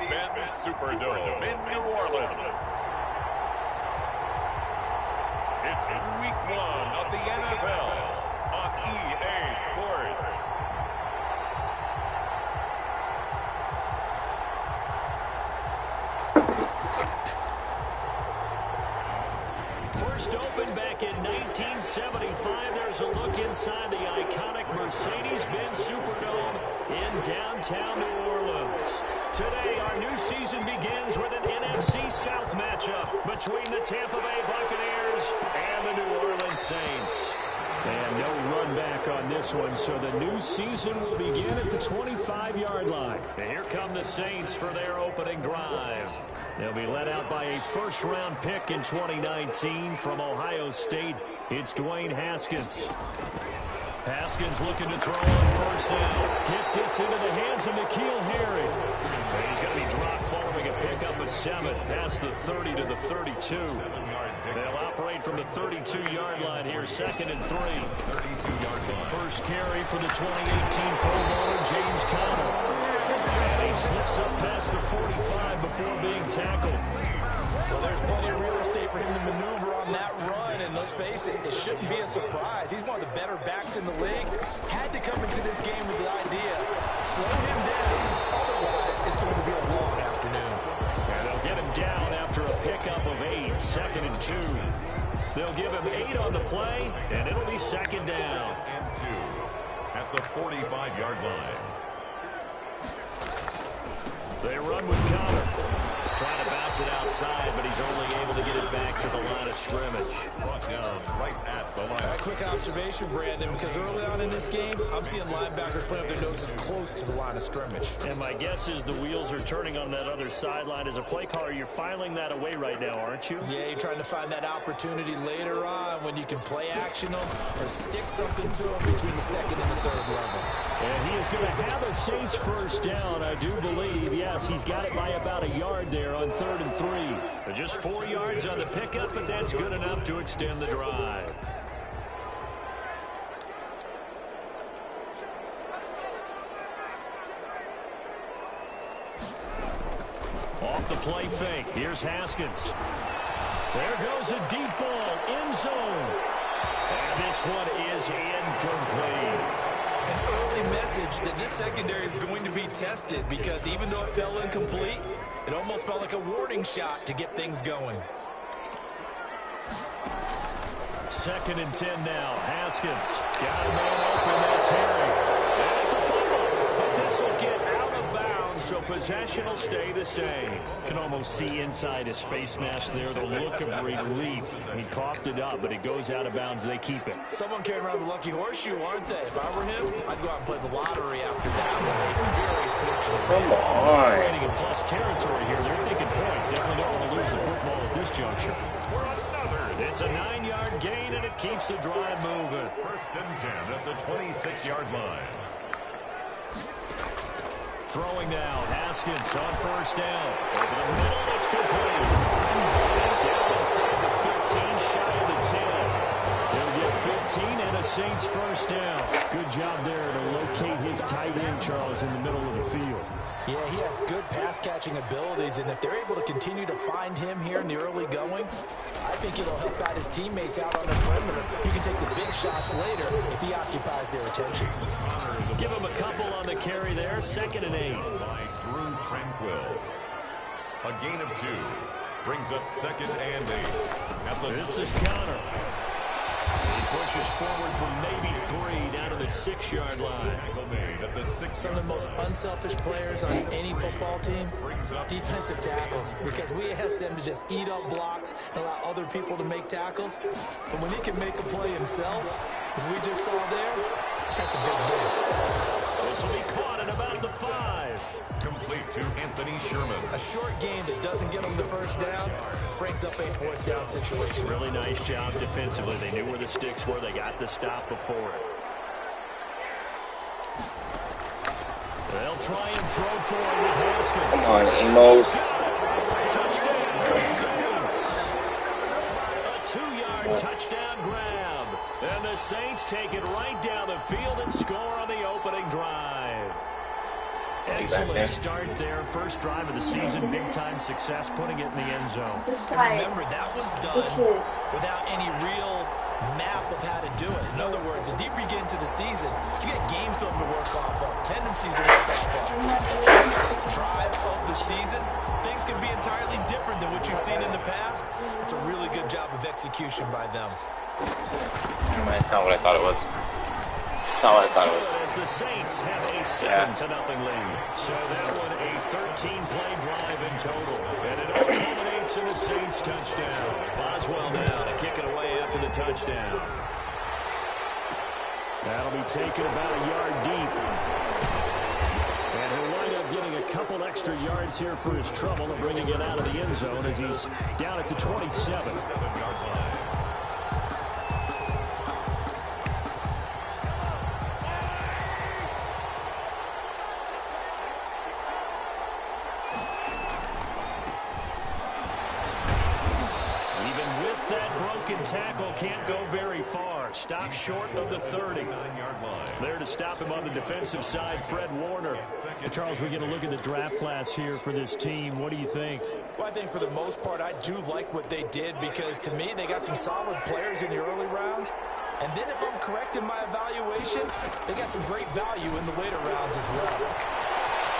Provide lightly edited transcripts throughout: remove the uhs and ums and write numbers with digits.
Mercedes-Benz Superdome in New Orleans. It's Week 1 of the NFL on EA Sports. First opened back in 1975, there's a look inside the iconic Mercedes-Benz Superdome in downtown New Orleans. Today, our new season begins with an NFC South matchup between the Tampa Bay Buccaneers and the New Orleans Saints. And no run back on this one, so the new season will begin at the 25-yard line. And here come the Saints for their opening drive. They'll be led out by a first-round pick in 2019 from Ohio State. It's Dwayne Haskins. Haskins looking to throw on first down. Gets this into the hands of N'Keal Harry. And he's going to be dropped following a pickup of 7 past the 30 to the 32. They'll operate from the 32-yard line here, 2nd and 3. First carry for the 2018 Pro Bowler, James Conner. And he slips up past the 45 before being tackled. Well, there's plenty of real estate for him to maneuver on that run, and let's face it, it shouldn't be a surprise. He's one of the better backs in the league. Had to come into this game with the idea, slow him down, otherwise it's going to be a long afternoon. And they'll get him down after a pickup of 8, 2nd and 2. They'll give him 8 on the play, and it'll be 2nd down. And 2 at the 45-yard line. They run with Conner. Trying to bounce it outside, but he's only able to get it back to the line of scrimmage. Brought down right at the line. A quick observation, Brandon, because early on in this game, I'm seeing linebackers putting up their noses close to the line of scrimmage. And my guess is the wheels are turning on that other sideline. As a play caller, you're filing that away right now, aren't you? Yeah, you're trying to find that opportunity later on when you can play action them or stick something to them between the 2nd and the 3rd level. And he is going to have a Saints first down, I do believe. Yes, he's got it by about a yard there on 3rd and 3. Just 4 yards on the pickup, but that's good enough to extend the drive. Off the play fake. Here's Haskins. There goes a deep ball, end zone. And this one is incomplete. An early message that this secondary is going to be tested because even though it fell incomplete, it almost felt like a warning shot to get things going. 2nd and 10 now. Haskins got a man open. That's Harry. And it's a fumble. But this will get out of bounds, so possession will stay the same. Can almost see inside his face mask there the look of relief. He coughed it up, but it goes out of bounds. They keep it. Someone carrying around the lucky horseshoe, aren't they? If I were him, I'd go out and play the lottery after that one. A very fortunate Come man. on. Operating in plus territory here. They're thinking points. Definitely don't want to lose the football at this juncture. For another. It's a 9-yard gain, and it keeps the drive moving. 1st and 10 at the 26-yard line. Throwing now, Haskins on first down. Over the middle, it's complete. And down inside the 15, shy of the 10. He'll get 15 and a Saints first down. Good job there to locate his tight end, Charles, in the middle of the field. Yeah, he has good pass-catching abilities, and if they're able to continue to find him here in the early going, I think it'll help out his teammates out on the perimeter. You can take the big shots later if he occupies their attention. Give him a couple on the carry there, 2nd and 8. By Drew Tranquill. A gain of 2 brings up 2nd and 8. This is Conner. He pushes forward from maybe 3 down to the 6-yard line. Some of the most unselfish players on any football team, defensive tackles, because we ask them to just eat up blocks and allow other people to make tackles. But when he can make a play himself, as we just saw there, that's a big deal. This will be caught at about the 5. Complete to Anthony Sherman. A short gain that doesn't get him the first down brings up a 4th down situation. Really nice job defensively. They knew where the sticks were. They got the stop before it. They'll try and throw for it with Haskins. Come on, Amos. Touchdown, Saints. A 2-yard touchdown grab. And the Saints take it right down the field and score on the opening drive. Excellent start there. First drive of the season, big-time success, putting it in the end zone. And remember, that was done without any real map of how to do it. In other words, the deeper you get into the season, you get game film to work off of, tendencies to work off of. First drive of the season, things can be entirely different than what you've seen in the past. It's a really good job of execution by them. It's not what I thought it was. It's not what I thought it was. As the Saints have a 7-0 lead. So that one a 13-play drive in total. And it all culminates in the Saints touchdown. Boswell now to kick it away after the touchdown. That'll be taken about a yard deep. And he'll wind up getting a couple extra yards here for his trouble of bringing it out of the end zone as he's down at the 27. Tackle can't go very far. Stop short of the 30-yard line. There to stop him on the defensive side, Fred Warner. Charles, we get a look at the draft class here for this team. What do you think? Well, I think for the most part, I do like what they did because, to me, they got some solid players in the early rounds. And then if I'm correct in my evaluation, they got some great value in the later rounds as well.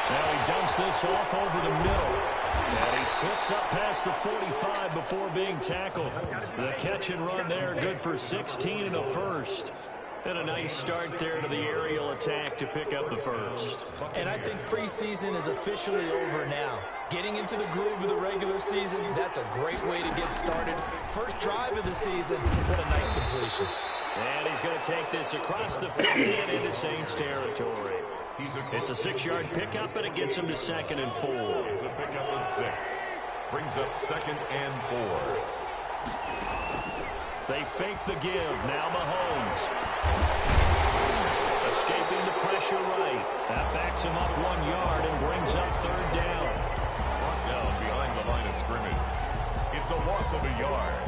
Now he dumps this off over the middle. And he slips up past the 45 before being tackled. The catch and run there, good for 16 and a first. And a nice start there to the aerial attack to pick up the first. And I think preseason is officially over now. Getting into the groove of the regular season, that's a great way to get started. First drive of the season, what a nice completion. And he's going to take this across the 50 and into Saints territory. It's a 6-yard pickup, and it gets him to 2nd and 4. It's a pickup of 6. Brings up 2nd and 4. They fake the give. Now Mahomes. Escaping the pressure right. That backs him up 1 yard and brings up 3rd down. Brought down behind the line of scrimmage. It's a loss of a yard.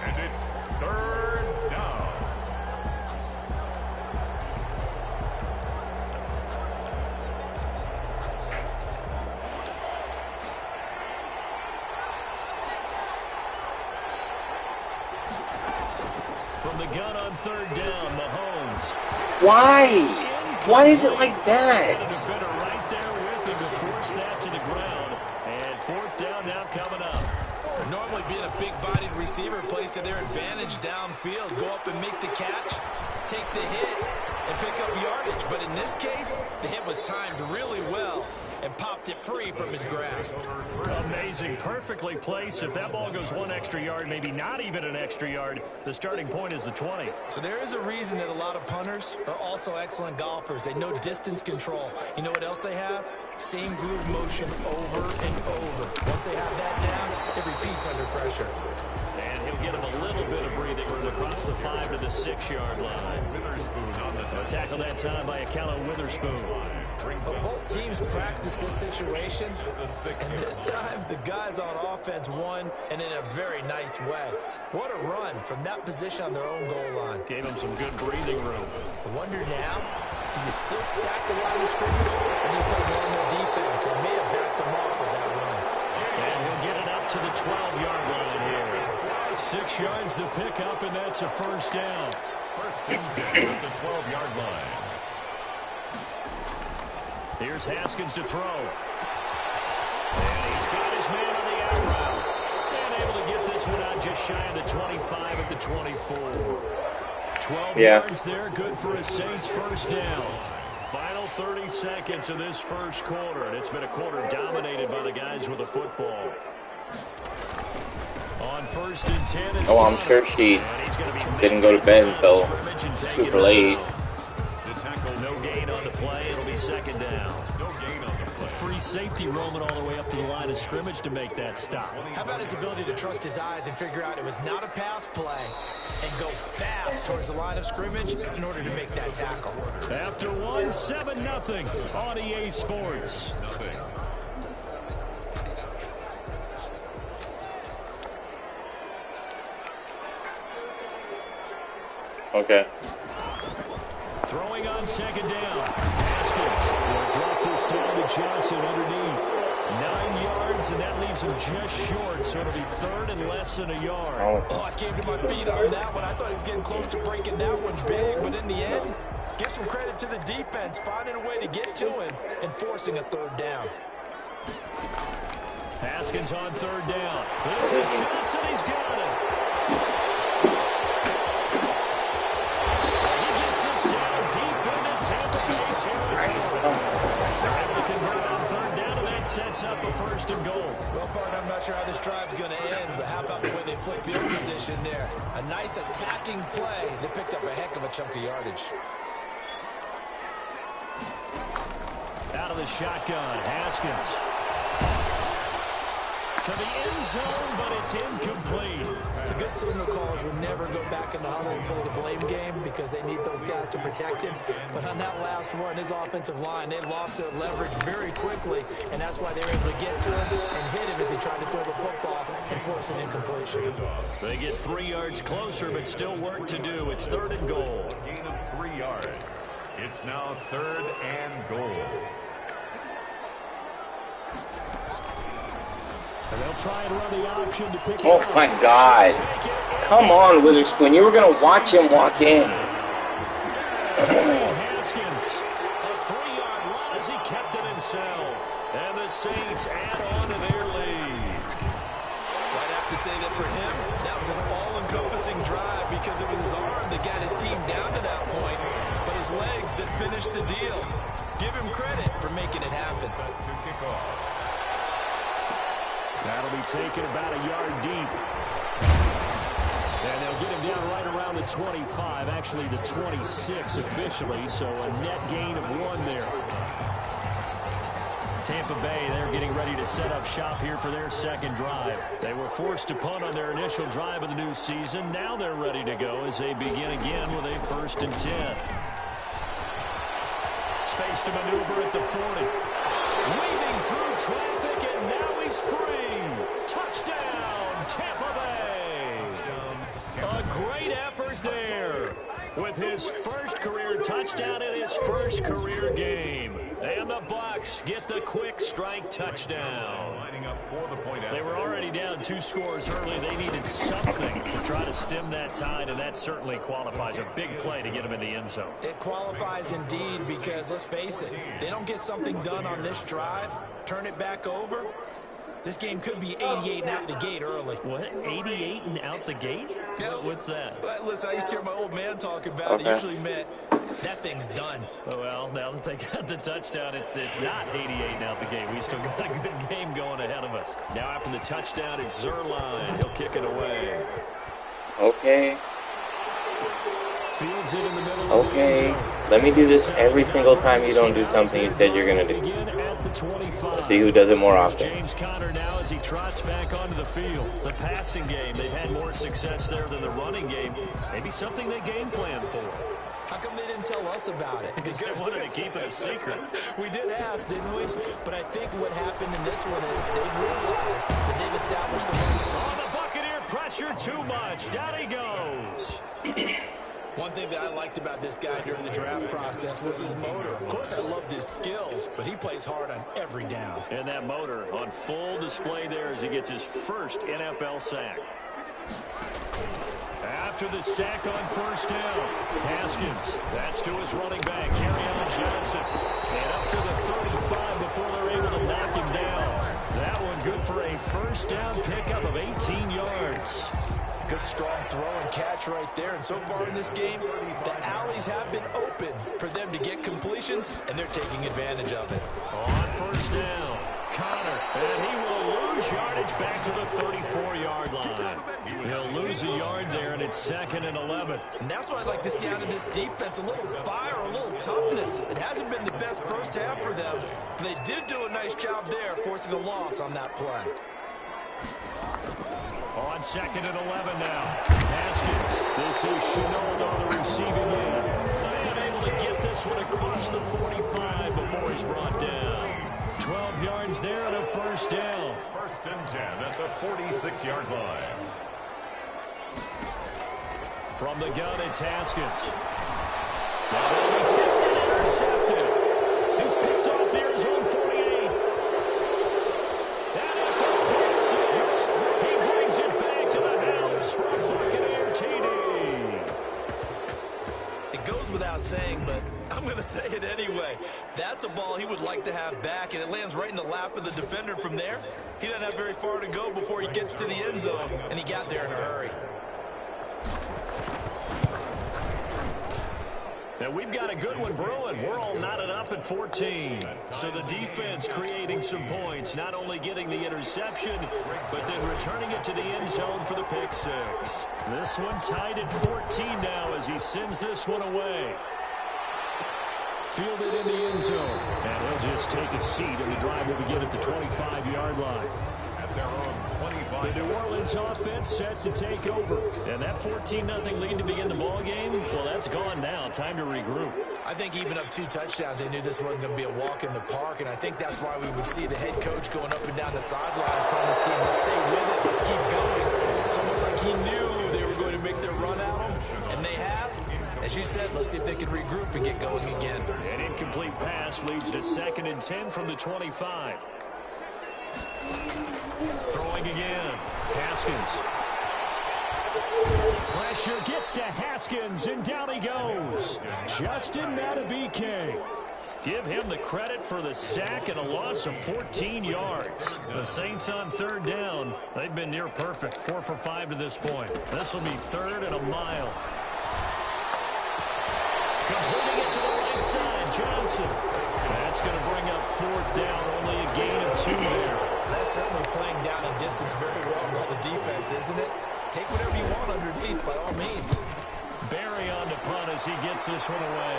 And it's 3rd down. From the gun on 3rd down, Mahomes. Why? Why is it like that? The defender right there with him to force that to the ground. And 4th down now coming up. Normally being a big-bodied receiver plays to their advantage downfield. Go up and make the catch, take the hit, and pick up yardage. But in this case, the hit was timed really well and popped it free from his grasp. Amazing. Perfectly placed. If that ball goes 1 extra yard, maybe not even an extra yard, the starting point is the 20. So there is a reason that a lot of punters are also excellent golfers. They know distance control. You know what else they have? Same groove motion over and over. Once they have that down, it repeats under pressure. And he'll get him a little bit of breathing room across the 5 to the 6-yard line. Witherspoon on the tackle that time by Akello Witherspoon. But both teams practice this situation, and this time the guys on offense won, and in a very nice way. What a run from that position on their own goal line. Gave him some good breathing room. I wonder now, do you still stack the line of scrimmage, or do you play normal defense? They may have backed him off with that run. And he'll get it up to the 12-yard line here. 6 yards to pick up, and that's a 1st down. 1st and 10 at the 12-yard line. Here's Haskins to throw. And he's got his man on the out route. And able to get this one out just shy of the 25 at the 24. 12 yards there, good for a Saints 1st down. Final 30 seconds of this 1st quarter, and it's been a quarter dominated by the guys with the football. On 1st and 10 is I'm sure she didn't go to bed until super late. No gain on the play. It'll be 2nd down. No gain on the play. A free safety roaming all the way up to the line of scrimmage to make that stop. How about his ability to trust his eyes and figure out it was not a pass play and go fast towards the line of scrimmage in order to make that tackle. After 1, 7-0 on EA Sports. Okay. Throwing on 2nd down. Haskins will drop this down to Johnson underneath. 9 yards, and that leaves him just short, so it'll be third and less than a yard. Oh, I came to my feet on that one. I thought he was getting close to breaking that one big, but in the end, give some credit to the defense, finding a way to get to him and forcing a third down. Haskins on third down. This is Johnson. He's got it. He gets this down deep into Tampa Bay territory. They're able to convert on third down, and that sets up a first and goal. Well, partner, I'm not sure how this drive's going to end, but how about the way they flip field position there? A nice attacking play that picked up a heck of a chunk of yardage. Out of the shotgun, Haskins. To the end zone, but it's incomplete. The good signal callers would never go back in the huddle and play the blame game because they need those guys to protect him. But on that last one, his offensive line, they lost their leverage very quickly, and that's why they were able to get to him and hit him as he tried to throw the football and force an incompletion. They get 3 yards closer, but still work to do. It's third and goal. A gain of 3 yards. It's now third and goal. And they'll try and run the option to pick Oh my God. Come on, Witherspoon. You were going to watch him walk in. Haskins, a 3-yard run as he kept it himself. And the Saints add on to their lead. I'd have to say that for him, that was an all-encompassing drive because it was his arm that got his team down to that point, but his legs that finished the deal. Give him credit for making it happen. To kick off. That'll be taken about a yard deep. And they'll get him down right around the 25, actually the 26 officially, so a net gain of 1 there. Tampa Bay, they're getting ready to set up shop here for their second drive. They were forced to punt on their initial drive of the new season. Now they're ready to go as they begin again with a 1st and 10. Space to maneuver at the 40. Weaving through traffic, and now he's free. Touchdown, Tampa Bay. A great effort there with his first career touchdown in his first career game. And the Bucs get the quick strike touchdown. They were already down 2 scores early. They needed something to try to stem that tide, and that certainly qualifies. A big play to get him in the end zone. It qualifies indeed because, let's face it, they don't get something done on this drive, turn it back over, this game could be 88 and out the gate early. What? 88 and out the gate? Yeah. What's that? Well, listen, I used to hear my old man talk about it. It usually meant that thing's done. Oh, well, now that they got the touchdown, it's not 88 and out the gate. We still got a good game going ahead of us. Now after the touchdown, it's Zerline. He'll kick it away. Okay. Fields it in the middle. Okay. Let me do this every single time you don't do something you said you're going to do. Let's see who does it more often. James Conner now as he trots back onto the field. The passing game, they've had more success there than the running game. Maybe something they game plan for. How come they didn't tell us about it? Because they wanted to keep it a secret. We did ask, didn't we? But I think what happened in this one is they've realized that they've established the run. Oh, the Buccaneer pressure too much. Down he goes. One thing that I liked about this guy during the draft process was his motor. Of course, I loved his skills, but he plays hard on every down. And that motor on full display there as he gets his first NFL sack. After the sack on first down, Haskins, that's to his running back, Kerryon Johnson. And up to the 35 before they're able to knock him down. That one good for a first down pickup of 18 yards. Good strong throw and catch right there. And so far in this game, the alleys have been open for them to get completions, and they're taking advantage of it. On first down, Conner, and he will lose yardage back to the 34-yard line. He'll lose a yard there, and it's 2nd and 11. And that's what I'd like to see out of this defense, a little fire, a little toughness. It hasn't been the best first half for them, but they did do a nice job there, forcing a loss on that play. On 2nd and 11 now. Haskins. This is Shenault on the receiving end. Unable to get this one across the 45 before he's brought down. 12 yards there and a first down. 1st and 10 at the 46-yard line. From the gun, it's Haskins. Now will be tipped and intercepted. He's picked off say it anyway. That's a ball he would like to have back, and it lands right in the lap of the defender from there. He doesn't have very far to go before he gets to the end zone, and he got there in a hurry. And we've got a good one brewing. We're all knotted up at 14. So the defense creating some points, not only getting the interception, but then returning it to the end zone for the pick six. This one tied at 14 now as he sends this one away. Fielded in the end zone. And he'll just take a seat, and the drive will begin at the 25-yard line. At their own 25. The New Orleans offense set to take over. And that 14-0 lead to begin the ball game, well, that's gone now. Time to regroup. I think even up 2 touchdowns, they knew this wasn't going to be a walk in the park, and I think that's why we would see the head coach going up and down the sidelines telling his team, let's stay with it, let's keep going. It's almost like he knew they were going to make their run at him, and they have. As you said, let's see if they can regroup and get going again. An incomplete pass leads to 2nd and 10 from the 25. Throwing again. Haskins. Pressure gets to Haskins, and down he goes. Justin Madubuike. Give him the credit for the sack and a loss of 14 yards. The Saints on 3rd down. They've been near perfect. 4 for 5 to this point. This will be 3rd and a mile. Completing it to the right side, Johnson. That's going to bring up 4th down, only a gain of 2 there. That's certainly playing down a distance very well by the defense, isn't it? Take whatever you want underneath, by all means. Barry on the punt as he gets this one away.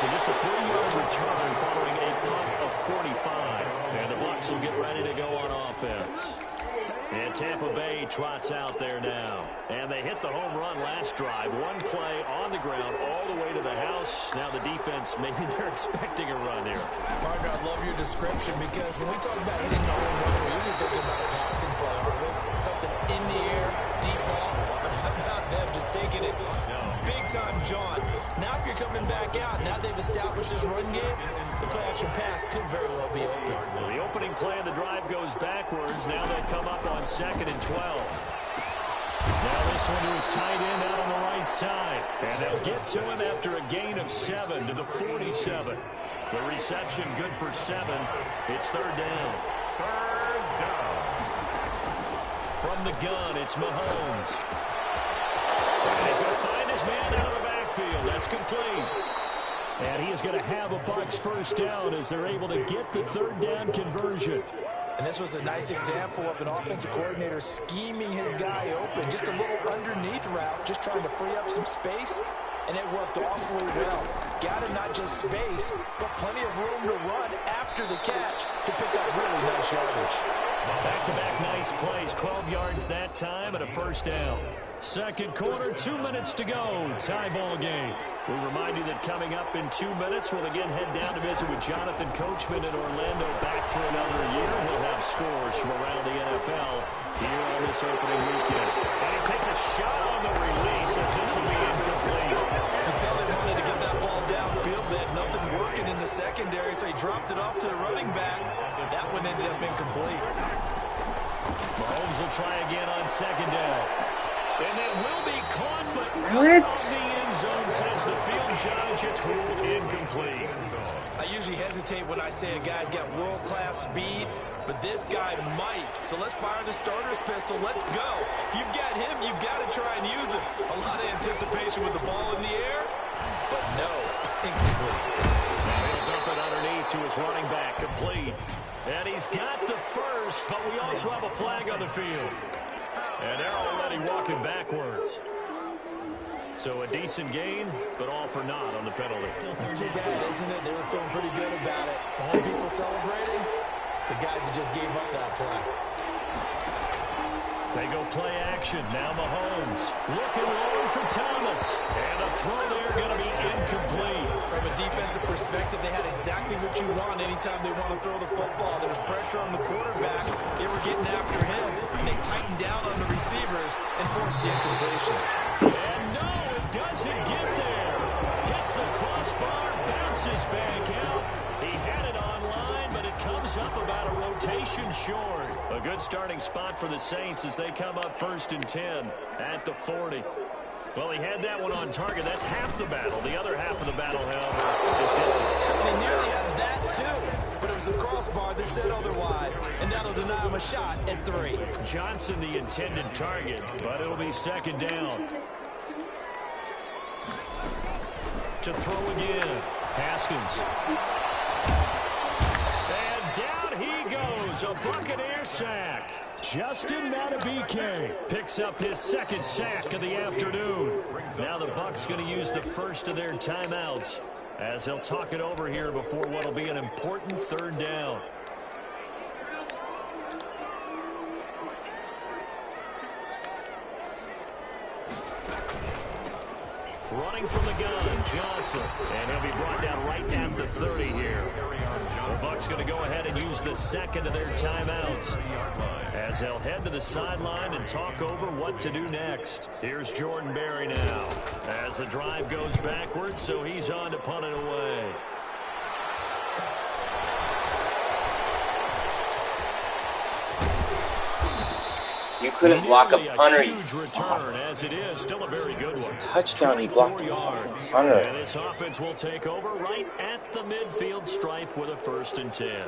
So just a 3-yard return following a punt of 45. And the Bucs will get ready to go on offense. And Tampa Bay trots out there now. And they hit the home run last drive. One play on the ground all the way to the house. Now the defense, maybe they're expecting a run here. Partner, I love your description because when we talk about hitting the home run, we're usually thinking about a passing play, aren't we? Something in the air, deep ball. But how about them just taking it big time, John? Now if you're coming back out, now they've established this run game, the play-action pass could very well be open. Well, the opening play of the drive goes backwards. Now they come up on 2nd and 12. Now this one is tight end out on the right side. And they'll get to him after a gain of 7 to the 47. The reception good for 7. It's 3rd down. 3rd down. From the gun, it's Mahomes. And he's going to find his man out of the backfield. That's complete. And he is going to have a Bucs 1st down as they're able to get the 3rd down conversion. And this was a nice example of an offensive coordinator scheming his guy open. Just a little underneath route, just trying to free up some space. And it worked awfully well. Got him not just space, but plenty of room to run after the catch to pick up really nice yardage. Back-to-back nice plays. 12 yards that time and a 1st down. 2nd quarter, 2 minutes to go. Tie ball game. We remind you that coming up in 2 minutes, we'll again head down to visit with Jonathan Coachman in Orlando, back for another year. He'll have scores from around the NFL here on this opening weekend. And he takes a shot on the release as this will be incomplete. You can tell they wanted to get that ball downfield. They had nothing working in the secondary, so he dropped it off to the running back. That one ended up incomplete. Mahomes will try again on 2nd down. And it will be caught, but What? the end zone says the field judge. It's ruled incomplete. I usually hesitate when I say a guy's got world-class speed, but this guy might. So let's fire the starter's pistol. Let's go. If you've got him, you've got to try and use him. A lot of anticipation with the ball in the air, but no, incomplete. Now he'll dump it underneath to his running back, complete. And he's got the 1st, but we also have a flag on the field. And they're already walking backwards. So a decent gain, but all for naught on the penalty. It's too bad, isn't it? They were feeling pretty good about it. Only people celebrating, the guys who just gave up that play. They go play action. Now Mahomes looking long for Thomas. And a throw there going to be incomplete. From a defensive perspective, they had exactly what you want anytime they want to throw the football. There was pressure on the quarterback. They were getting after him. And they tightened down on the receivers and forced the incompletion. And no, it doesn't get there. Hits the crossbar, bounces back out. He had it online, but it comes up about a rotation short. A good starting spot for the Saints as they come up 1st and 10 at the 40. Well, he had that one on target. That's half the battle. The other half of the battle, however, is distance. And he nearly had that, too. But it was the crossbar that said otherwise. And that'll deny him a shot at 3. Johnson, the intended target, but it'll be second down. To throw again. Haskins. And down he goes. A Buccaneer sack. Justin Madubuike picks up his second sack of the afternoon. Now the Bucs going to use the first of their timeouts as they'll talk it over here before what will be an important third down. Running from the gun, Johnson. And he'll be brought down right at the 30 here. The Bucs going to go ahead and use the second of their timeouts as they'll head to the sideline and talk over what to do next. Here's Jordan Berry now as the drive goes backwards, so he's on to punt it away. You couldn't block a punter. Huge return, as it is still a very good one. Touchdown, he blocked a punter. And this offense will take over right at the midfield stripe with a 1st and 10.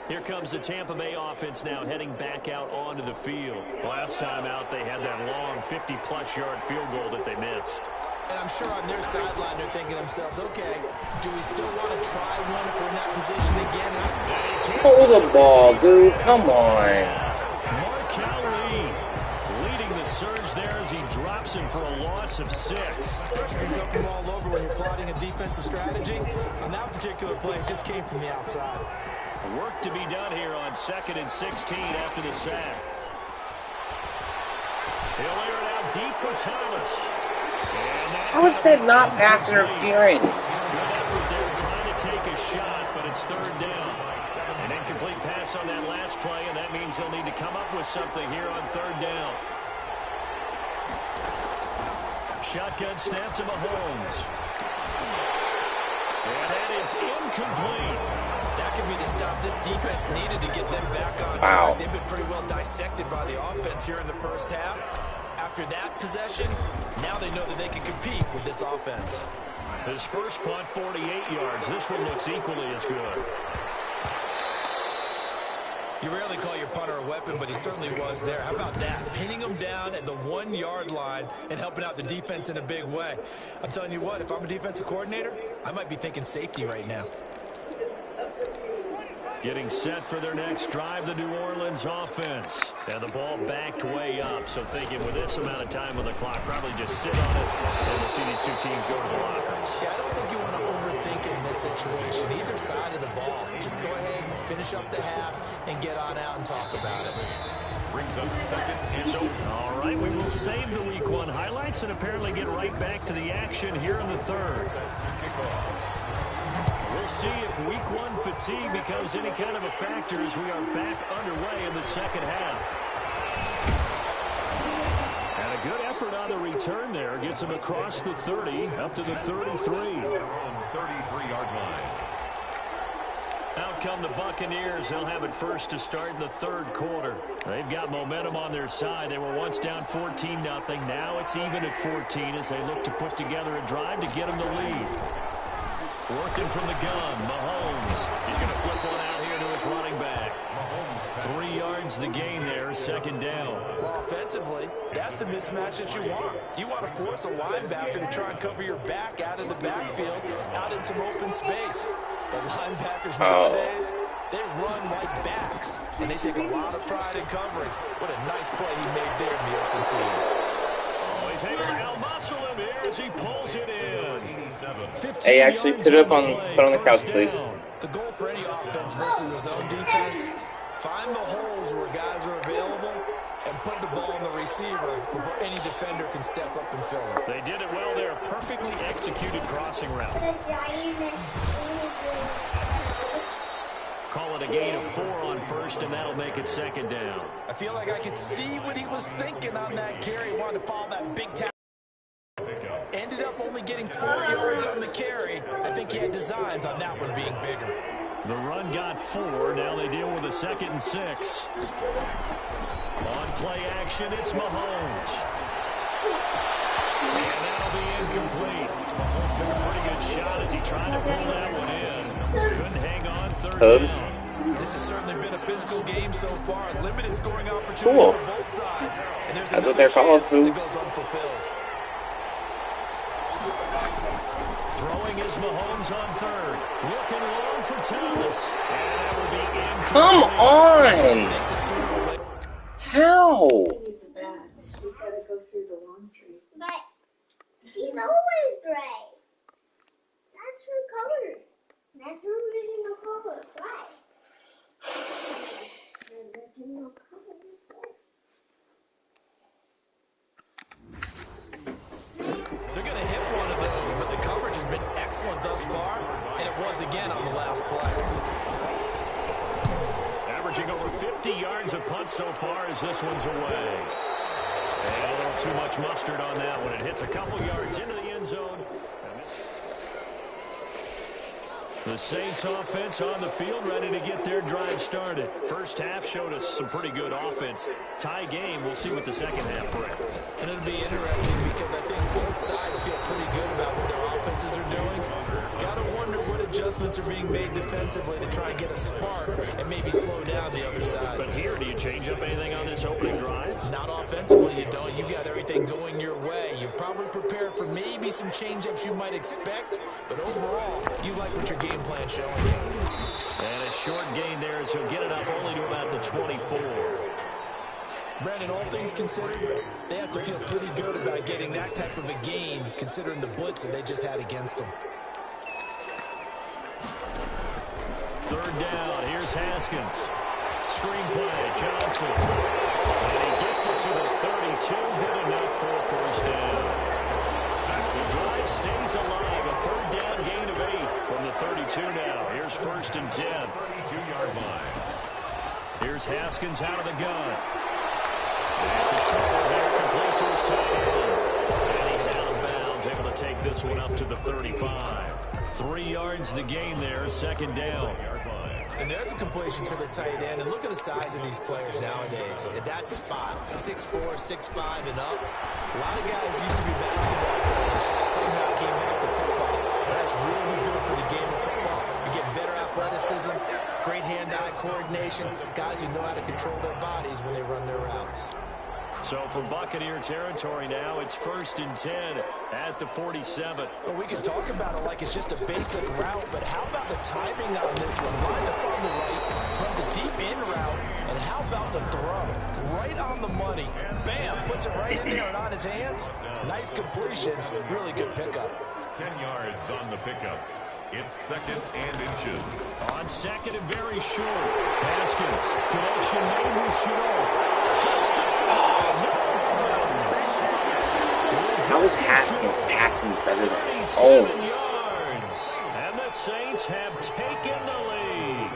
Here comes the Tampa Bay offense now heading back out onto the field. Last time out, they had that long 50-plus yard field goal that they missed. And I'm sure on their sideline they're thinking to themselves, okay, do we still want to try one if we're in that position again? Hold the ball, dude. Come on. Surge there as he drops him for a loss of 6. Pressure can come from all over when you're plotting a defensive strategy. On that particular play, it just came from the outside. Work to be done here on 2nd and 16 after the sack. He'll air it out deep for Thomas. How is that not pass interference? Good effort there trying to take a shot, but it's 3rd down. An incomplete pass on that last play, and that means they'll need to come up with something here on 3rd down. Shotgun snap to Mahomes. And that is incomplete. That could be the stop this defense needed to get them back on track. Wow. They've been pretty well dissected by the offense here in the first half. After that possession, now they know that they can compete with this offense. His first punt, 48 yards. This one looks equally as good. You rarely call your punter a weapon, but he certainly was there. How about that? Pinning him down at the 1-yard line and helping out the defense in a big way. I'm telling you what, if I'm a defensive coordinator, I might be thinking safety right now. Getting set for their next drive, the New Orleans offense. And the ball backed way up, so thinking with this amount of time on the clock, probably just sit on it, and we'll see these two teams go to the lockers. Yeah, I don't think you want to overthink in this situation. Either side of the ball. Just go ahead and finish up the half and get on out and talk about it. Brings up 2nd and 2. All right, we will save the Week 1 highlights and apparently get right back to the action here in the 3rd. We'll see if Week 1 fatigue becomes any kind of a factor as we are back underway in the 2nd half. And a good effort on the return there. Gets him across the 30, up to the 33. 33-yard line. Out come the Buccaneers. They'll have it first to start in the 3rd quarter. They've got momentum on their side. They were once down 14-0. Now it's even at 14 as they look to put together a drive to get them the lead. Working from the gun, Mahomes. He's going to flip one out here to his running back. 3 yards the gain there, 2nd down. Well, offensively, that's the mismatch that you want. You want to force a linebacker to try and cover your back out of the backfield, out in some open space. The linebackers nowadays, they run like backs, and they take a lot of pride in covering. What a nice play he made there in the open field. Oh, he's able to out-muscle him here as he pulls it in. Hey, actually, put it up on the couch, please. The goal for any offense versus his own defense, find the holes where guys are available and put the ball on the receiver before any defender can step up and fill it. They did it well there. Perfectly executed crossing route. Call it a gain of 4 on first, and that'll make it 2nd down. I feel like I could see what he was thinking on that carry. He wanted to follow that big tackle. Ended up only getting 4 yards on the carry. I think he had designs on that one being bigger. The run got 4. Now they deal with a 2nd and 6. On play action, it's Mahomes. And that'll be incomplete. Took a pretty good shot as he tried to pull that one in. Couldn't hang on third Hooves. down. This has certainly been a physical game so far. Limited scoring opportunities Cool. for both sides. And there's That's what another they're called, chance that hooves. goes unfulfilled. Throwing is Mahomes on third. Looking long for Thomas. And that would be incomplete. Come on! I think the sooner or later. How? Needs a bath. She's got to go through the laundry. But she's always gray. That's her color. That's her original color, right? Her original color is red. They're going to hit one of those, but the coverage has been excellent thus far, and it was again on the last play. Averaging over 50 yards a punt so far as this one's away. And a little too much mustard on that one. It hits a couple yards into the end zone. The Saints offense on the field, ready to get their drive started. First half showed us some pretty good offense. Tie game, we'll see what the second half brings. And it'll be interesting because I think both sides feel pretty good about what their offenses are doing. Gotta wonder what adjustments are being made defensively to try and get a spark and maybe slow down the other side. But here, do you change up anything on this opening drive? Not offensively, you don't. You got everything going your way. You've probably prepared for maybe some change-ups you might expect, but overall, you like what your game plan showing you. And a short gain there as he'll get it up only to about the 24. Brandon, all things considered, they have to feel pretty good about getting that type of a gain considering the blitz that they just had against them. Third down, here's Haskins. Screenplay, Johnson. And he gets it to the 32, good enough for a first down. The drive stays alive, a third down gain of 8 from the 32 now. Here's first and 10. 32-yard line. Here's Haskins out of the gun. And it's a short one there, complete to his tight end. And he's out of bounds, able to take this one up to the 35. 3 yards the gain there, second down. And there's a completion to the tight end. And look at the size of these players nowadays. At that spot, 6'4", 6'5", and up. A lot of guys used to be basketball players. Somehow came back to football. But that's really good for the game of football. You get better athleticism, great hand-eye coordination, guys who know how to control their bodies when they run their routes. So for Buccaneer territory now, it's first and 10 at the 47. Well, we can talk about it like it's just a basic route, but how about the timing on this one? Right up on the right, runs a deep in route, and how about the throw? Right on the money. Bam, puts it right in there and on his hands. Nice completion, really good pickup. 10 yards on the pickup. It's second and inches. On second and very short. Haskins, connection made with Chenault. Touchdown! How is Haskins passing better than 37 Mahomes? yards. And the Saints have taken the lead.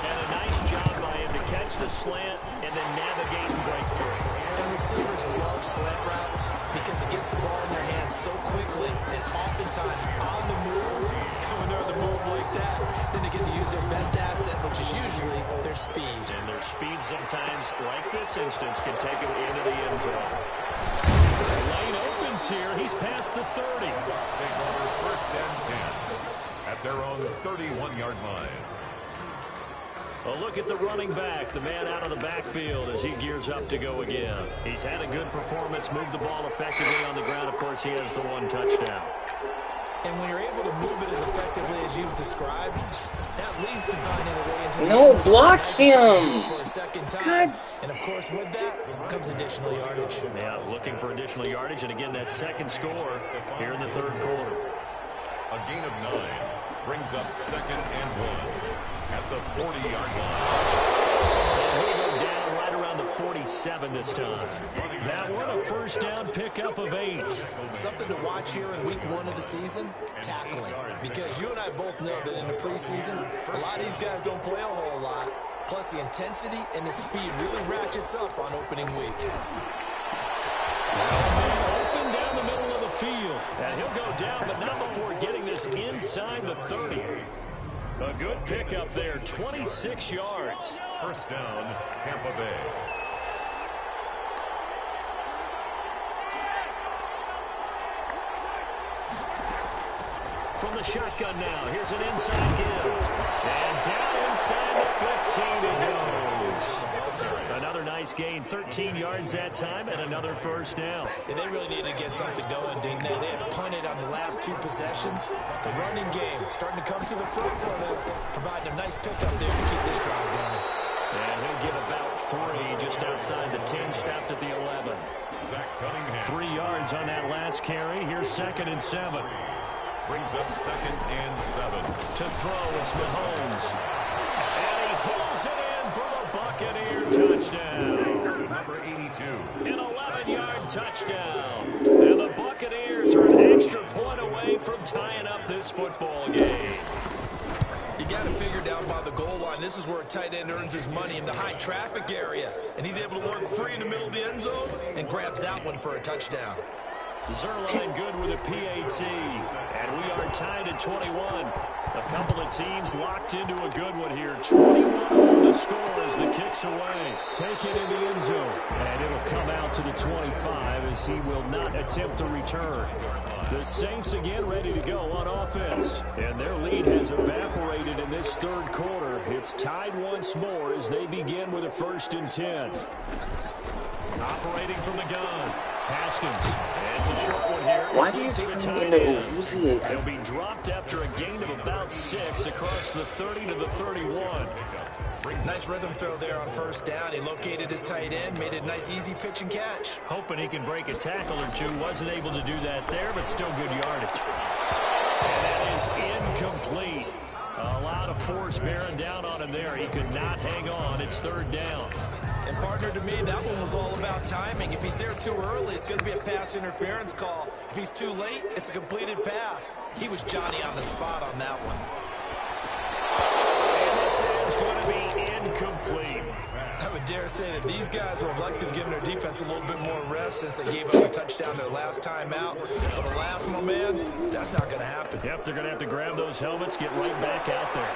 And a nice job by him to catch the slant and then navigate and break through. And receivers love slant routes because it gets the ball in their hands so quickly and oftentimes on the move. When they're on the move like that, then they get to use their best asset, which is usually their speed. And their speed sometimes, like this instance, can take it into the end zone. Lane opens here. He's past the 30. Take over first and 10 at their own 31-yard line. A look at the running back, the man out of the backfield as he gears up to go again. He's had a good performance, moved the ball effectively on the ground. Of course, he has the one touchdown. And when you're able to move it as effectively as you've described, that leads to finding a way into the No, end zone block him! for a second time. God. And of course, with that comes additional yardage. Yeah, looking for additional yardage, and again, that second score here in the third quarter. A gain of 9 brings up second and 1 at the 40-yard line. And he'll go down right around the 47 this time. That one a first down pickup of 8. Something to watch here in week 1 of the season, tackling. Because you and I both know that in the preseason, a lot of these guys don't play a whole lot. Plus, the intensity and the speed really ratchets up on opening week. Open down the middle of the field. And he'll go down, but not before getting this inside the 30. A good pickup there, 26 yards. First down, Tampa Bay. from the shotgun now. Here's an inside give. And down inside the 15 it goes. Another nice gain, 13 yards that time, and another first down. And they really needed to get something going, didn't they? They had punted on the last 2 possessions. The running game starting to come to the front for them, providing a nice pickup there to keep this drive going. And he'll get about 3 just outside the 10, stopped at the 11. 3 yards on that last carry. Here's 2nd and 7. Brings up 2nd and 7. To throw, it's Mahomes. And he hauls it in for the Buccaneer touchdown. To number 82. An 11-yard touchdown. And the Buccaneers are an extra point away from tying up this football game. You got to figure down by the goal line. This is where a tight end earns his money, in the high traffic area. And he's able to work free in the middle of the end zone and grabs that one for a touchdown. Zerline good with a PAT. And we are tied at 21. A couple of teams locked into a good one here. 21 the score as the kick's away. Take it in the end zone. And it'll come out to the 25 as he will not attempt to return. The Saints again ready to go on offense. And their lead has evaporated in this third quarter. It's tied once more as they begin with a 1st and 10. Operating from the gun. Haskins. And it's a short one here. Why do you play into Uzi? He'll be dropped after a gain of about 6 across the 30 to the 31. Nice rhythm throw there on 1st down. He located his tight end, made it a nice easy pitch and catch. Hoping he can break a tackle or two. Wasn't able to do that there, but still good yardage. And that is incomplete. A lot of force bearing down on him there. He could not hang on. It's 3rd down. And partner, to me, that one was all about timing. If he's there too early, it's going to be a pass interference call. If he's too late, it's a completed pass. He was Johnny on the spot on that one. And this is going to be incomplete. I would dare say that these guys would have liked to have given their defense a little bit more rest since they gave up a touchdown their last time out. But alas, my man, that's not going to happen. Yep, they're going to have to grab those helmets, get right back out there.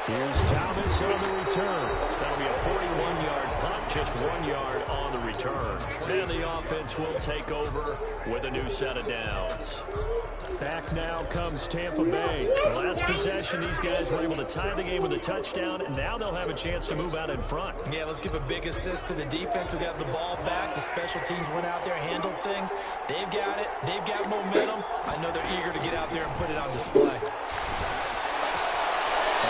Here's Thomas on the return. That'll be a 41-yard punt, just 1 yard on the return. And the offense will take over with a new set of downs. Back now comes Tampa Bay. Last possession, these guys were able to tie the game with a touchdown, and now they'll have a chance to move out in front. Yeah, let's give a big assist to the defense who got the ball back. The special teams went out there, handled things. They've got it. They've got momentum. I know they're eager to get out there and put it on display.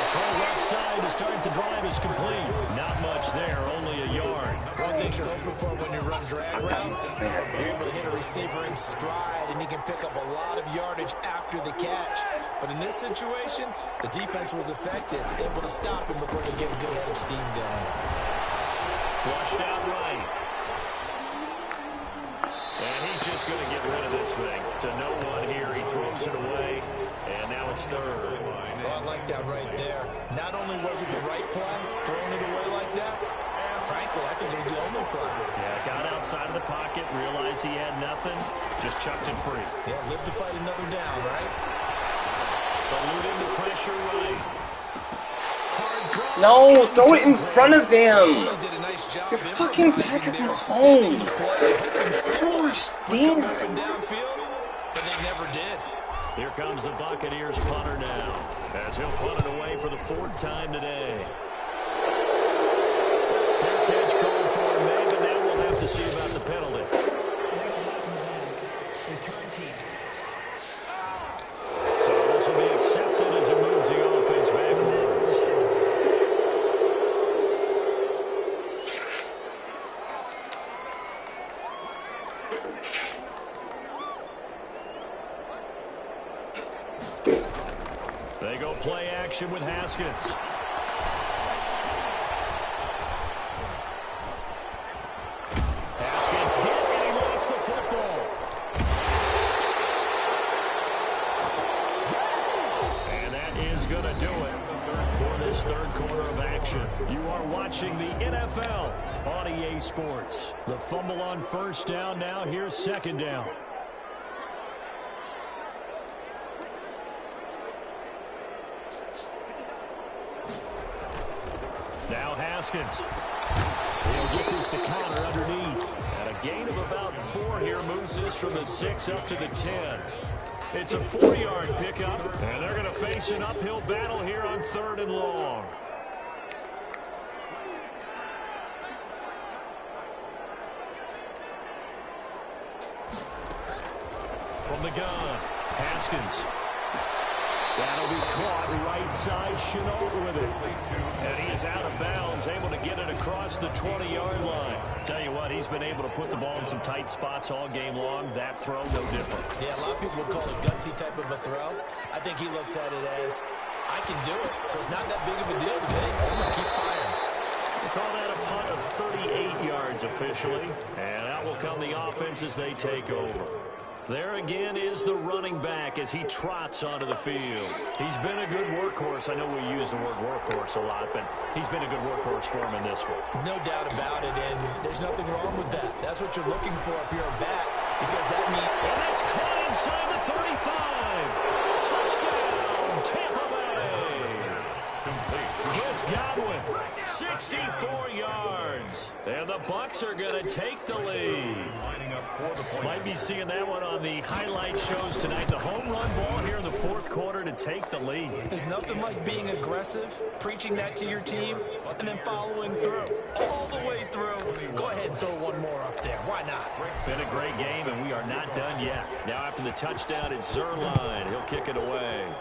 Throw left side to start the drive is complete. Not much there, only a yard. One thing you're hoping for when you run drag routes, you're able to hit a receiver in stride, and he can pick up a lot of yardage after the catch. But in this situation, the defense was effective, able to stop him before they get a good head of steam going. Flushed out right. And he's just going to get rid of this thing. To no one here, he throws it away, and now it's 3rd. Oh, I like that right there. Not only was it the right play, throwing it away like that, frankly, I think it was the only play. Yeah, got outside of the pocket, realized he had nothing, just chucked it free. Yeah, live to fight another down, right? Eluding the pressure right. Hard throw. No, throw it in front of him. Did a nice job. You're fucking Patrick Mahomes. I don't understand. Up and downfield, but they never did. Here comes the Buccaneers punter now, as he'll punt it away for the 4th time today. Fair catch called for him, made, but now we'll have to see about the penalty. So this will be accepted as it moves the offense backwards. They go play action with Haskins. Haskins hit, and he lost the football. And that is going to do it for this 3rd quarter of action. You are watching the NFL on EA Sports. The fumble on 1st down now. Here's 2nd down. Now Haskins. He'll get this to counter underneath. And a gain of about 4 here moves this from the 6 up to the 10. It's a 4-yard pickup, and they're going to face an uphill battle here on 3rd and long. From the gun, Haskins. That'll be caught right side. Chenault with it. And he is out of bounds, able to get it across the 20-yard line. Tell you what, he's been able to put the ball in some tight spots all game long. That throw, no different. Yeah, a lot of people would call it gutsy type of a throw. I think he looks at it as, I can do it, so it's not that big of a deal to me. I'm going to keep firing. We'll call that a punt of 38 yards officially. And out will come the offense as they take over. There again is the running back as he trots onto the field. He's been a good workhorse. I know we use the word workhorse a lot, but he's been a good workhorse for him in this one. No doubt about it, and there's nothing wrong with that. That's what you're looking for if you're a back, because that means... And that's caught inside the 35. Touchdown, Tampa Bay. Chris Godwin, 64 yards. And the Bucs are going to take the lead. Might be seeing that one on the highlight shows tonight. The home run ball here in the 4th quarter to take the lead. There's nothing like being aggressive, preaching that to your team, and then following through. All the way through. Go ahead and throw one more up there. Why not? Been a great game, and we are not done yet. Now after the touchdown, it's Zerline. He'll kick it away.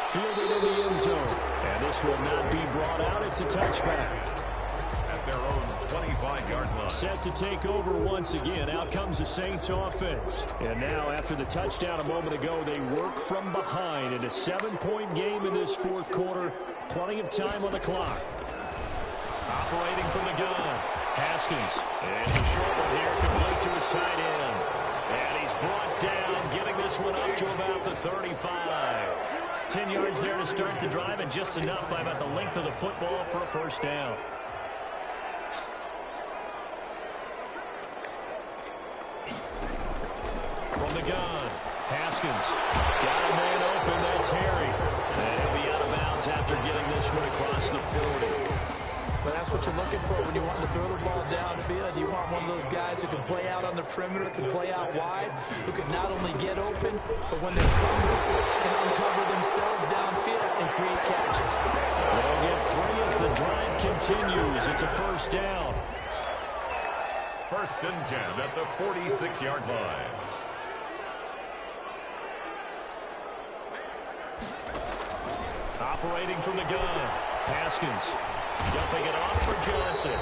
Fielded in the end zone. And this will not be brought out. It's a touchback. At their own 25-yard line. Set to take over once again. Out comes the Saints offense. And now after the touchdown a moment ago, they work from behind in a 7-point game in this 4th quarter. Plenty of time on the clock. Operating from the gun. Haskins. And it's a short one here, complete to his tight end. And he's brought down, getting this one up to about the 35. 10 yards there to start the drive, and just enough by about the length of the football for a first down. From the gun, Haskins. Got a man open, that's Harry. And he'll be out of bounds after getting this one across the 40. But that's what you're looking for when you want to throw the ball downfield. You want one of those guys who can play out on the perimeter, can play out wide, who can not only get open, but when they come, can uncover themselves downfield and create catches. They'll get 3 as the drive continues. It's a first down. 1st and 10 at the 46-yard line. Operating from the gun, Haskins. Dumping it off for Johnson.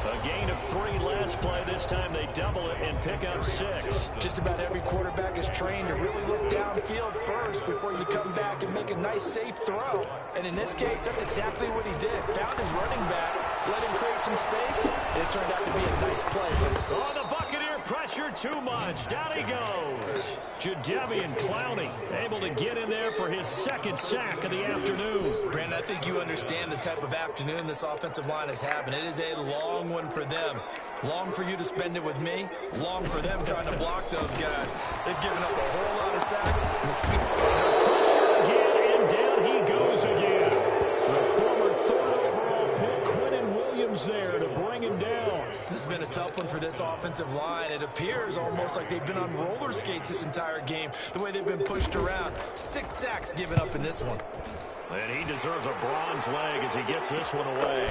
A gain of 3 last play. This time they double it and pick up 6. Just about every quarterback is trained to really look downfield first before you come back and make a nice, safe throw. And in this case, that's exactly what he did. Found his running back, let him create some space, and it turned out to be a nice play. Oh, the Buccaneer pressure too much. Down he goes. Jadeveon Clowney able to get in there for his 2nd sack of the afternoon. Brandon, I think you understand the type of afternoon this offensive line is having. It is a long one for them. Long for you to spend it with me. Long for them trying to block those guys. They've given up a whole lot of sacks. And the speed. Pressure again, and down he goes again. The former 3rd overall pick, Quinnen Williams there to bring him down. This has been a tough one for this offensive line. It appears almost like they've been on roller skates this entire game, the way they've been pushed around. 6 sacks given up in this one. And he deserves a bronze leg as he gets this one away.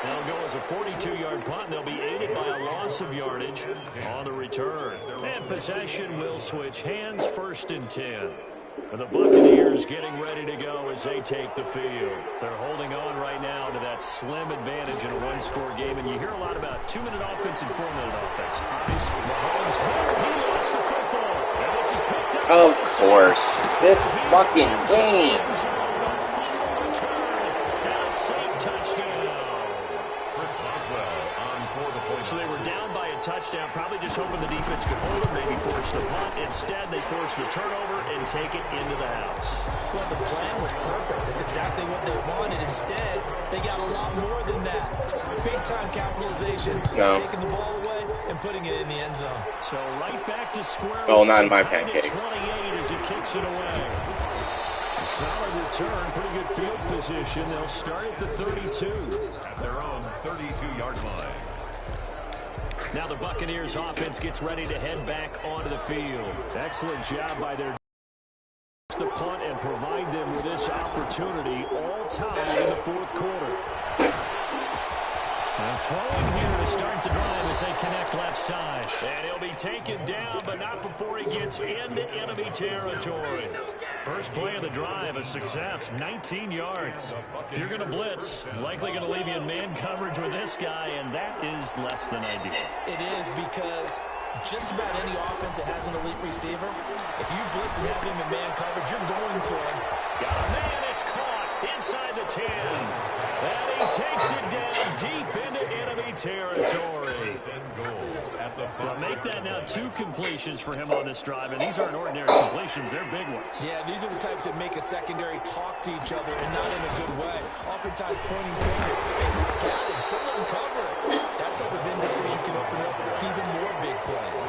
They'll go as a 42-yard punt, and they'll be aided by a loss of yardage on the return. And possession will switch hands, 1st and 10. And the Buccaneers getting ready to go as they take the field. They're holding on right now to that slim advantage in a 1-score game. And you hear a lot about 2-minute offense and 4-minute offense. Obviously, Mahomes there. He lost the football. And this is picked up. Of course. This fucking game. So they were down by a touchdown, probably just hoping the defense could hold them, maybe force the punt. Instead, they force the turnover and take it into the house. Well, the plan was perfect. That's exactly what they wanted. Instead, they got a lot more than that. Big-time capitalization, taking the ball away and putting it in the end zone. So right back to square. Oh, not in my pancakes. 28 as he kicks it away. A solid return, pretty good field position. They'll start at the 32. At their own 32-yard line. Now the Buccaneers offense gets ready to head back onto the field. Excellent job by their the punt and provide them with this opportunity all tied in the fourth quarter. Throwing here to start the drive as they connect left side. And he'll be taken down, but not before he gets into enemy territory. First play of the drive, a success, 19 yards. If you're going to blitz, likely going to leave you in man coverage with this guy, and that is less than ideal. It is, because just about any offense that has an elite receiver, if you blitz and have him in man coverage, you're going to him. Got a man, it's caught inside the 10. And he takes it down deep into enemy territory. Well, make that now 2 completions for him on this drive, and these aren't ordinary completions, they're big ones. Yeah, these are the types that make a secondary talk to each other, and not in a good way. Oftentimes pointing fingers. Hey, who's got him? Someone cover it. That type of indecision can open up to even more big plays.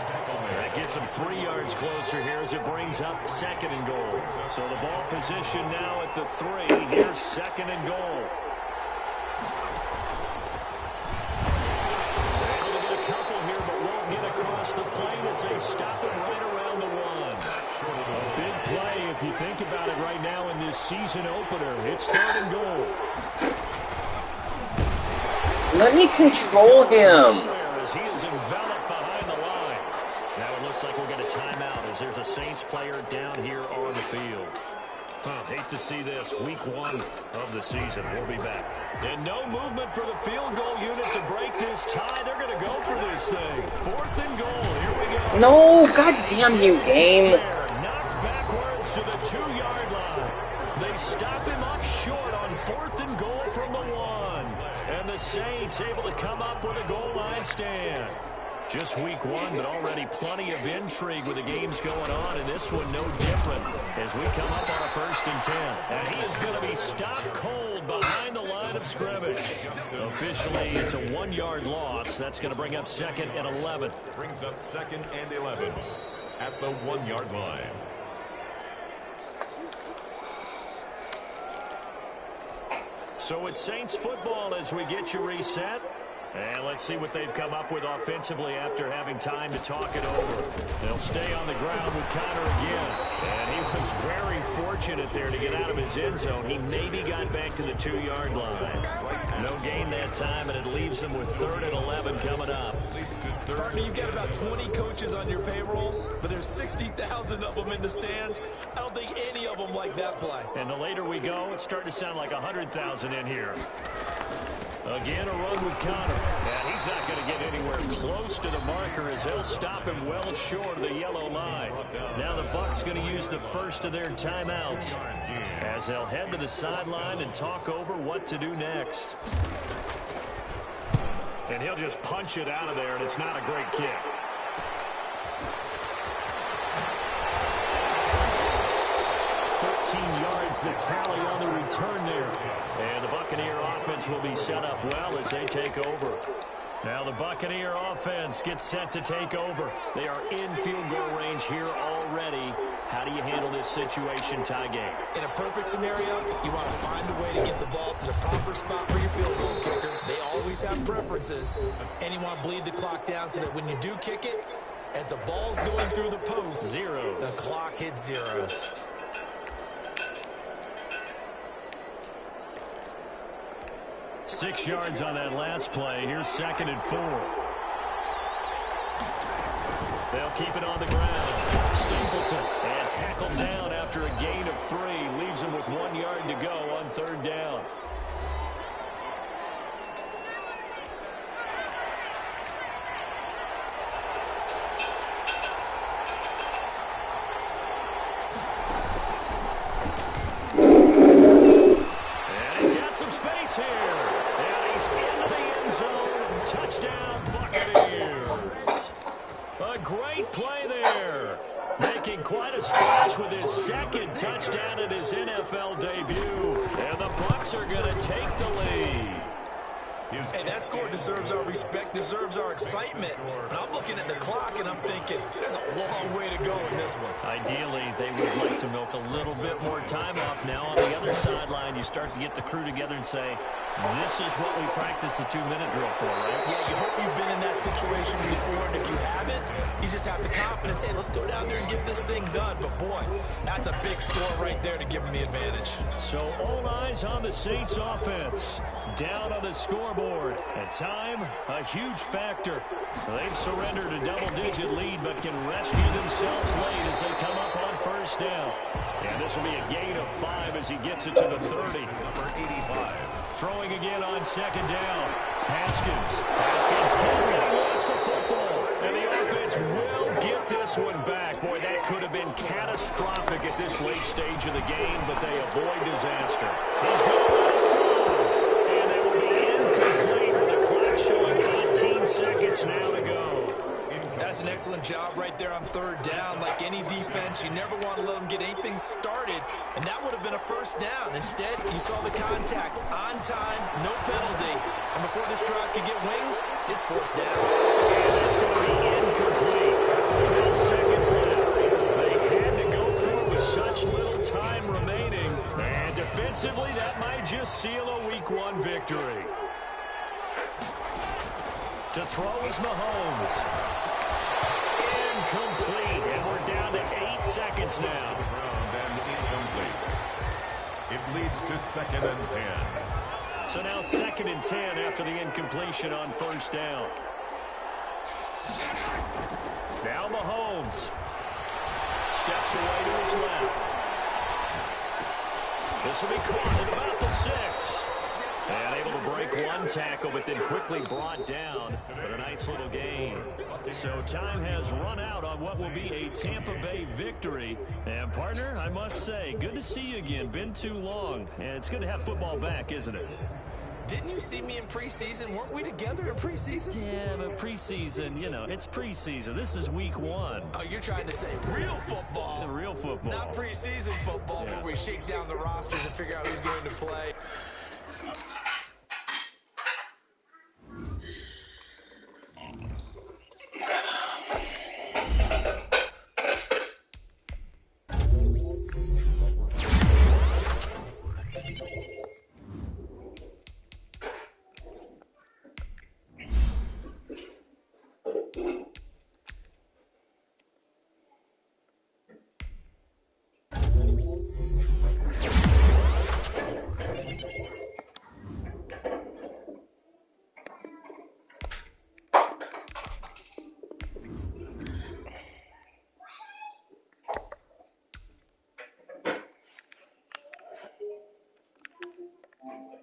That gets him 3 yards closer here as it brings up 2nd and goal. So the ball position now at the 3. Here's 2nd and goal. The plane as they stop it right around the 1. A big play if you think about it right now in this season opener. It's 3rd and goal. Let me control him. As he is enveloped behind the line. Now it looks like we'll get a timeout as there's a Saints player down here on the field. Hate to see this. Week 1 of the season. We'll be back. And no movement for the field goal unit to break this tie. They're going to go for this thing. 4th and goal. Here we go. No, goddamn you, game. Knocked backwards to the 2-yard line. They stop him up short on 4th and goal from the 1. And the Saints able to come up with a goal line stand. Just week 1, but already plenty of intrigue with the games going on, and this one no different as we come up on a 1st and 10. And he is going to be stopped cold behind the line of scrimmage. Officially, it's a 1-yard loss. That's going to bring up 2nd and 11. Brings up 2nd and 11 at the 1-yard line. So it's Saints football as we get you reset. And let's see what they've come up with offensively after having time to talk it over. They'll stay on the ground with Connor again. And he was very fortunate there to get out of his end zone. He maybe got back to the 2-yard line. No gain that time, and it leaves them with 3rd and 11 coming up. Partner, you've got about 20 coaches on your payroll, but there's 60,000 of them in the stands. I don't think any of them like that play. And the later we go, it's starting to sound like 100,000 in here. Again, a run with Connor. And he's not going to get anywhere close to the marker as they'll stop him well short of the yellow line. Now the Bucs going to use the first of their timeouts as they'll head to the sideline and talk over what to do next. And he'll just punch it out of there, and it's not a great kick. Yards the tally on the return there. And the Buccaneer offense will be set up well as they take over. Now the Buccaneer offense gets set to take over. They are in field goal range here already. How do you handle this situation, tie game? In a perfect scenario, you want to find a way to get the ball to the proper spot for your field goal kicker. They always have preferences. And you want to bleed the clock down so that when you do kick it, as the ball's going through the post, zeros. The clock hits zeros. Six yards on that last play. Here's 2nd and 4. They'll keep it on the ground. Stapleton and tackled down after a gain of 3. Leaves him with 1 yard to go on 3rd down. And he's got some space here. And he's into the end zone. Touchdown, Buccaneers. A great play there. Making quite a splash with his 2nd touchdown in his NFL debut. And the Bucs are going to take the lead. Hey, that score deserves our respect, deserves our excitement. But I'm looking at the clock, and I'm thinking, there's a long way to go in this one. Ideally, they would like to milk a little bit more time off now. On the other sideline, you start to get the crew together and say, this is what we practiced a 2-minute drill for, right? Yeah, you hope you've been in that situation before, and if you haven't, you just have the confidence, hey, let's go down there and get this thing done. But, boy, that's a big score right there to give them the advantage. So all eyes on the Saints offense. Down on the scoreboard. At time, a huge factor. They've surrendered a double-digit lead, but can rescue themselves late as they come up on first down. And this will be a gain of 5 as he gets it to the 30. Number 85. Throwing again on second down. Haskins hit and lost the football. And the offense will get this one back. Boy, that could have been catastrophic at this late stage of the game, but they avoid disaster. He's going and they will be incomplete with the clock showing 18 seconds now to go. That's an excellent job right there on third down. Like any defense, you never want to let them get anything started, and that would have been a first down. Instead, you saw the contact on time, no penalty. And before this drive could get wings, it's fourth down. And it's going to be incomplete. 12 seconds left. They had to go through with such little time remaining. And defensively, that might just seal a Week 1 victory. To throw is Mahomes. Incomplete, and we're down to 8 seconds now. And incomplete. It leads to 2nd and 10. So now 2nd and 10 after the incompletion on first down. Now Mahomes steps away to his left. This will be caught at about the 6. And able to break one tackle, but then quickly brought down with a nice little gain. So time has run out on what will be a Tampa Bay victory. And, partner, I must say, good to see you again. Been too long. And it's good to have football back, isn't it? Didn't you see me in preseason? Weren't we together in preseason? Yeah, but preseason, you know, it's preseason. This is Week 1. Oh, you're trying to say real football. Real football. Not preseason football where we shake down the rosters and figure out who's going to play.